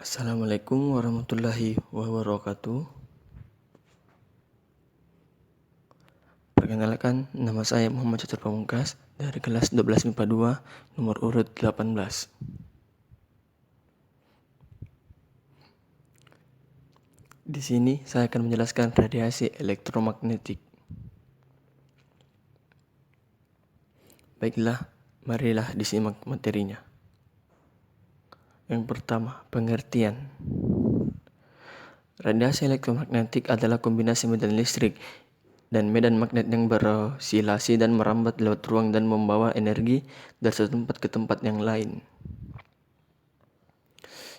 Assalamualaikum warahmatullahi wabarakatuh. Perkenalkan, nama saya Muhammad Catur Pamungkas dari kelas 12 MIPA 2, nomor urut 18. Di sini saya akan menjelaskan radiasi elektromagnetik. Baiklah, marilah disimak materinya. Yang pertama, pengertian. Radiasi elektromagnetik adalah kombinasi medan listrik dan medan magnet yang berosilasi dan merambat lewat ruang dan membawa energi dari satu tempat ke tempat yang lain.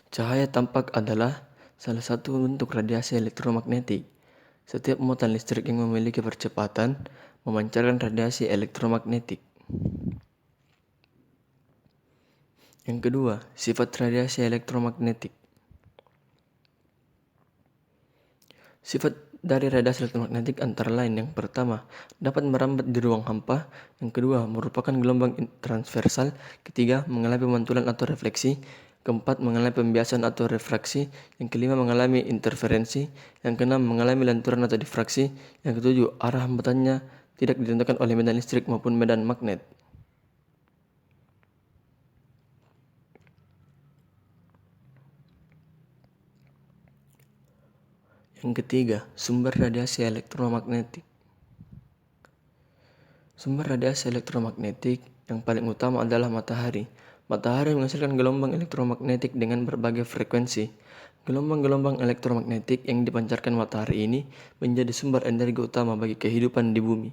Cahaya tampak adalah salah satu bentuk radiasi elektromagnetik. Setiap muatan listrik yang memiliki percepatan memancarkan radiasi elektromagnetik. Yang kedua, sifat radiasi elektromagnetik. Sifat dari radiasi elektromagnetik antara lain: yang pertama, dapat merambat di ruang hampa; yang kedua, merupakan gelombang transversal; ketiga, mengalami pemantulan atau refleksi; keempat, mengalami pembiasan atau refraksi; yang kelima, mengalami interferensi; yang keenam, mengalami lenturan atau difraksi; yang ketujuh, arah hambatannya tidak ditentukan oleh medan listrik maupun medan magnet. Yang ketiga, sumber radiasi elektromagnetik. Sumber radiasi elektromagnetik yang paling utama adalah matahari. Matahari menghasilkan gelombang elektromagnetik dengan berbagai frekuensi. Gelombang-gelombang elektromagnetik yang dipancarkan matahari ini menjadi sumber energi utama bagi kehidupan di bumi.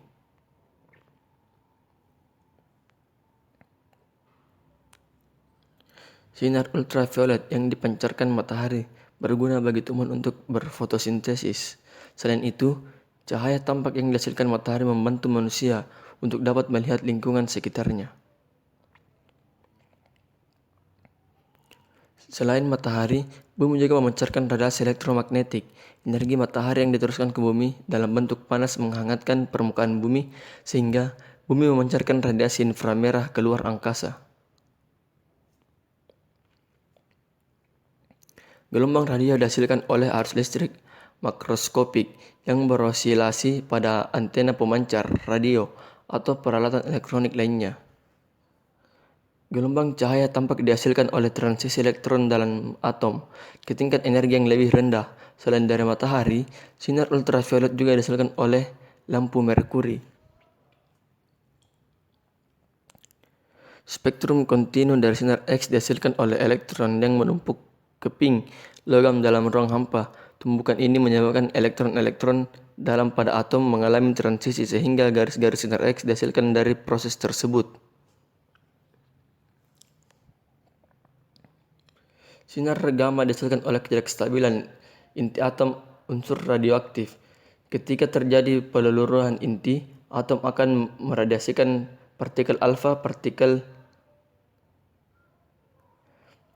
Sinar ultraviolet yang dipancarkan matahari berguna bagi tumbuhan untuk berfotosintesis. Selain itu, cahaya tampak yang dihasilkan matahari membantu manusia untuk dapat melihat lingkungan sekitarnya. Selain matahari, bumi juga memancarkan radiasi elektromagnetik. Energi matahari yang diteruskan ke bumi dalam bentuk panas menghangatkan permukaan bumi sehingga bumi memancarkan radiasi inframerah keluar angkasa. Gelombang radio dihasilkan oleh arus listrik makroskopik yang berosilasi pada antena pemancar radio atau peralatan elektronik lainnya. Gelombang cahaya tampak dihasilkan oleh transisi elektron dalam atom ke tingkat energi yang lebih rendah. Selain dari matahari, sinar ultraviolet juga dihasilkan oleh lampu merkuri. Spektrum kontinu dari sinar X dihasilkan oleh elektron yang menumpuk keping logam dalam ruang hampa. Tumpukan ini menyebabkan elektron-elektron dalam pada atom mengalami transisi sehingga garis-garis sinar X dihasilkan dari proses tersebut. Sinar gamma dihasilkan oleh ketidakstabilan inti atom unsur radioaktif. Ketika terjadi peluruhan inti, atom akan meradiasikan partikel alfa. Partikel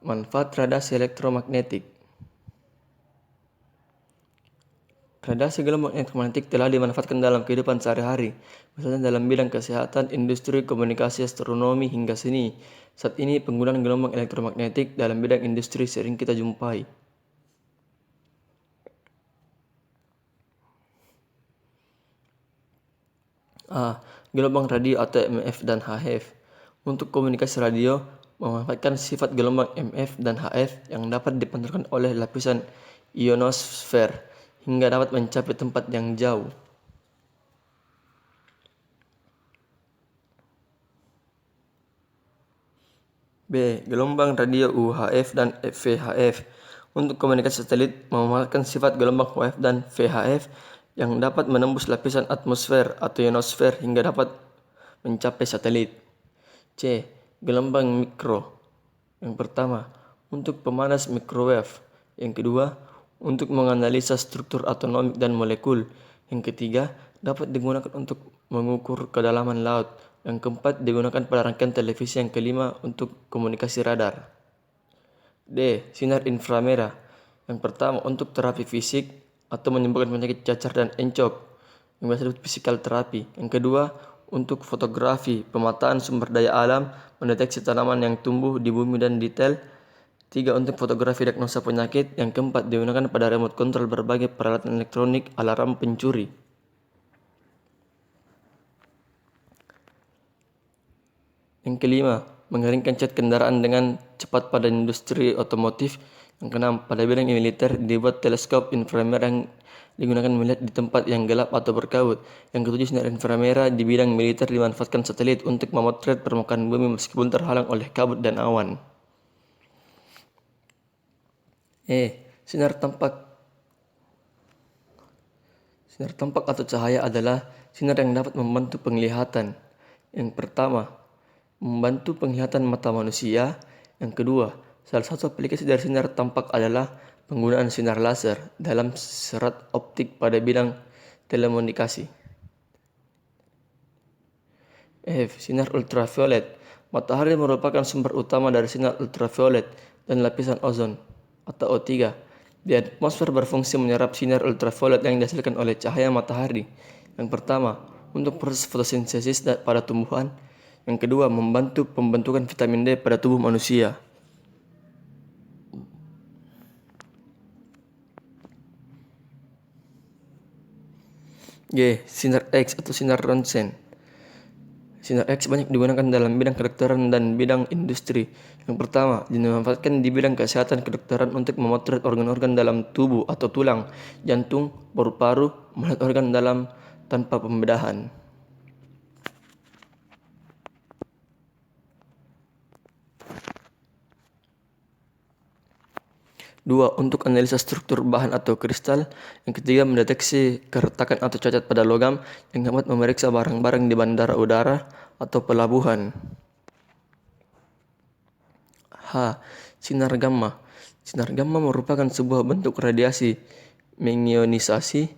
manfaat radiasi elektromagnetik. Radiasi gelombang elektromagnetik telah dimanfaatkan dalam kehidupan sehari-hari, misalnya dalam bidang kesehatan, industri, komunikasi, astronomi, hingga seni. Saat ini penggunaan gelombang elektromagnetik dalam bidang industri sering kita jumpai. Gelombang radio atau MF dan HF. Untuk komunikasi radio, memanfaatkan sifat gelombang MF dan HF yang dapat dipantulkan oleh lapisan ionosfer hingga dapat mencapai tempat yang jauh. B. Gelombang radio UHF dan VHF. Untuk komunikasi satelit, memanfaatkan sifat gelombang UHF dan VHF yang dapat menembus lapisan atmosfer atau ionosfer hingga dapat mencapai satelit. C. Gelombang mikro. Yang pertama, untuk pemanas microwave. Yang kedua, untuk menganalisa struktur atomik dan molekul. Yang ketiga, dapat digunakan untuk mengukur kedalaman laut. Yang keempat, digunakan pada rangkaian televisi. Yang kelima, untuk komunikasi radar. D. Sinar inframerah. Yang pertama, untuk terapi fisik atau menyembuhkan penyakit cacar dan encok, yang biasa disebut physical therapy. Yang kedua, untuk fotografi, pemetaan sumber daya alam, mendeteksi tanaman yang tumbuh di bumi dan detail Tiga, untuk fotografi diagnosa penyakit. Yang keempat, digunakan pada remote control berbagai peralatan elektronik, alarm pencuri. Yang kelima, mengeringkan cat kendaraan dengan cepat pada industri otomotif. Yang keenam, pada bidang militer dibuat teleskop inframerah yang digunakan melihat di tempat yang gelap atau berkabut. Yang ketujuh, sinar inframerah di bidang militer dimanfaatkan satelit untuk memotret permukaan bumi meskipun terhalang oleh kabut dan awan. Sinar tampak. Sinar tampak atau cahaya adalah sinar yang dapat membantu penglihatan. Yang pertama, membantu penglihatan mata manusia. Yang kedua, salah satu aplikasi dari sinar tampak adalah penggunaan sinar laser dalam serat optik pada bidang telekomunikasi. Sinar ultraviolet. Matahari merupakan sumber utama dari sinar ultraviolet dan lapisan ozon atau O3 di atmosfer berfungsi menyerap sinar ultraviolet yang dihasilkan oleh cahaya matahari. Yang pertama, untuk proses fotosintesis pada tumbuhan. Yang kedua, membantu pembentukan vitamin D pada tubuh manusia. Sinar X atau sinar Rontgen. Sinar X banyak digunakan dalam bidang kedokteran dan bidang industri. Yang pertama, dimanfaatkan di bidang kesehatan kedokteran untuk memotret organ-organ dalam tubuh atau tulang, jantung, paru-paru, melihat organ dalam tanpa pembedahan. Dua, untuk analisa struktur bahan atau kristal. Yang ketiga, mendeteksi keretakan atau cacat pada logam yang dapat memeriksa barang-barang di bandara udara atau pelabuhan. Sinar gamma. Sinar gamma merupakan sebuah bentuk radiasi mengionisasi.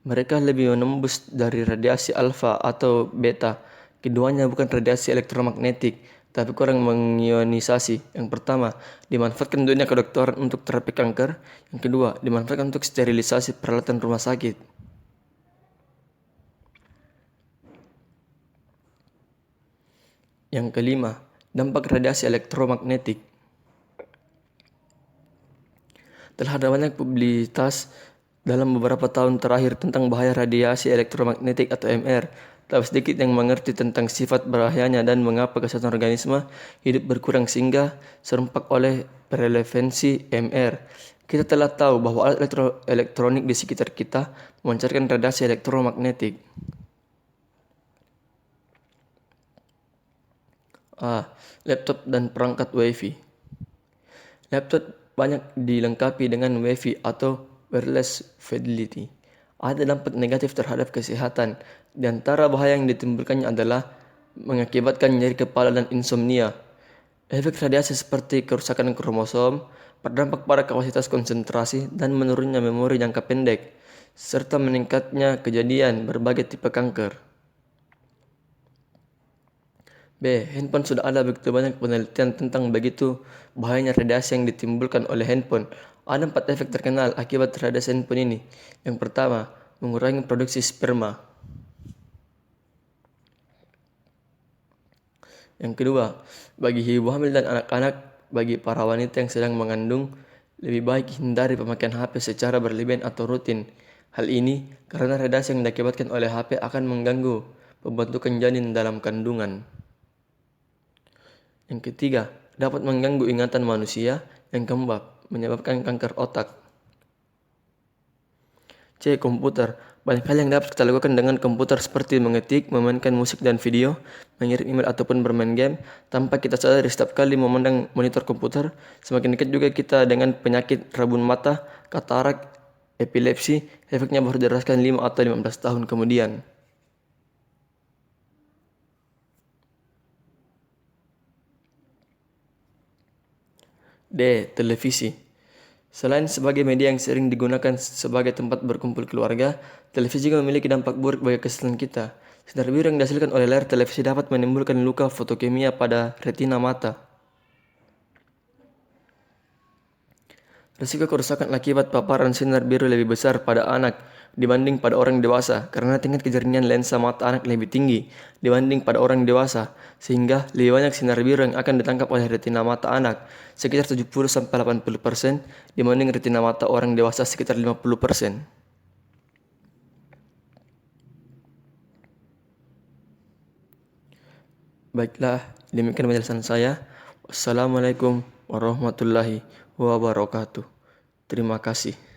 Mereka lebih menembus dari radiasi alfa atau beta. Keduanya bukan radiasi elektromagnetik, tapi kurang mengionisasi. Yang pertama, dimanfaatkan dunia kedokteran untuk terapi kanker. Yang kedua, dimanfaatkan untuk sterilisasi peralatan rumah sakit. Yang kelima, dampak radiasi elektromagnetik. Telah ada banyak publisitas dalam beberapa tahun terakhir tentang bahaya radiasi elektromagnetik atau MR. Tak sedikit yang mengerti tentang sifat bahayanya dan mengapa kesehatan organisme hidup berkurang sehingga serempak oleh relevansi MR. Kita telah tahu bahwa alat elektronik di sekitar kita memancarkan radiasi elektromagnetik. Laptop dan perangkat Wi-Fi. Laptop banyak dilengkapi dengan Wi-Fi atau wireless fidelity. Ada dampak negatif terhadap kesehatan. Di antara bahaya yang ditimbulkannya adalah mengakibatkan nyeri kepala dan insomnia. Efek radiasi seperti kerusakan kromosom berdampak pada kapasitas konsentrasi dan menurunnya memori jangka pendek, serta meningkatnya kejadian berbagai tipe kanker. Handphone. Sudah ada begitu banyak penelitian tentang begitu bahayanya radiasi yang ditimbulkan oleh handphone. Ada 4 efek terkenal akibat radiasi handphone ini. Yang pertama, mengurangi produksi sperma. Yang kedua, bagi ibu hamil dan anak-anak, bagi para wanita yang sedang mengandung, lebih baik hindari pemakaian HP secara berlebihan atau rutin. Hal ini karena radiasi yang diakibatkan oleh HP akan mengganggu pembentukan janin dalam kandungan. Yang ketiga, dapat mengganggu ingatan manusia. Yang keempat, menyebabkan kanker otak. Komputer. Banyak hal yang dapat kita lakukan dengan komputer seperti mengetik, memainkan musik dan video, mengirim email ataupun bermain game. Tanpa kita sadari, setiap kali memandang monitor komputer, semakin dekat juga kita dengan penyakit rabun mata, katarak, epilepsi. Efeknya baru dirasakan 5 atau 15 tahun kemudian. Televisi. Selain sebagai media yang sering digunakan sebagai tempat berkumpul keluarga, televisi juga memiliki dampak buruk bagi kesehatan kita. Sinar biru yang dihasilkan oleh layar televisi dapat menimbulkan luka fotokimia pada retina mata. Risiko kerusakan akibat paparan sinar biru lebih besar pada anak dibanding pada orang dewasa karena tingkat kejernihan lensa mata anak lebih tinggi dibanding pada orang dewasa, sehingga lebih banyak sinar biru yang akan ditangkap oleh retina mata anak sekitar 70-80% dibanding retina mata orang dewasa sekitar 50%. Baiklah, demikian penjelasan saya. Wassalamualaikum warahmatullahi wabarakatuh. Terima kasih.